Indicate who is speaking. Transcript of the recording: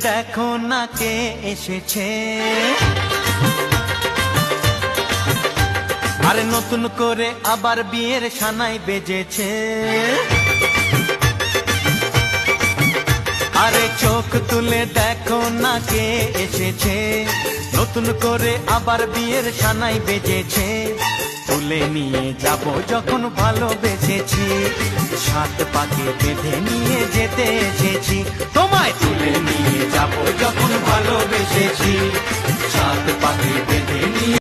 Speaker 1: দেখো না কে এসেছে, আরে নতুন করে আবার বিয়ের সানাই বেজেছে। আরে চোখ তুলে দেখো না কে এসেছে, নতুন করে আবার বিয়ের সানাই বেজেছে। তুলে নিয়ে যাব যখন ভালোবেসেছি, সাত পাকে বেঁধে নিয়ে যেতে এসেছি। তোমায় তুলে নিয়ে যাব যখন ভালোবেসেছি, সাত পাকে বেঁধে নিয়ে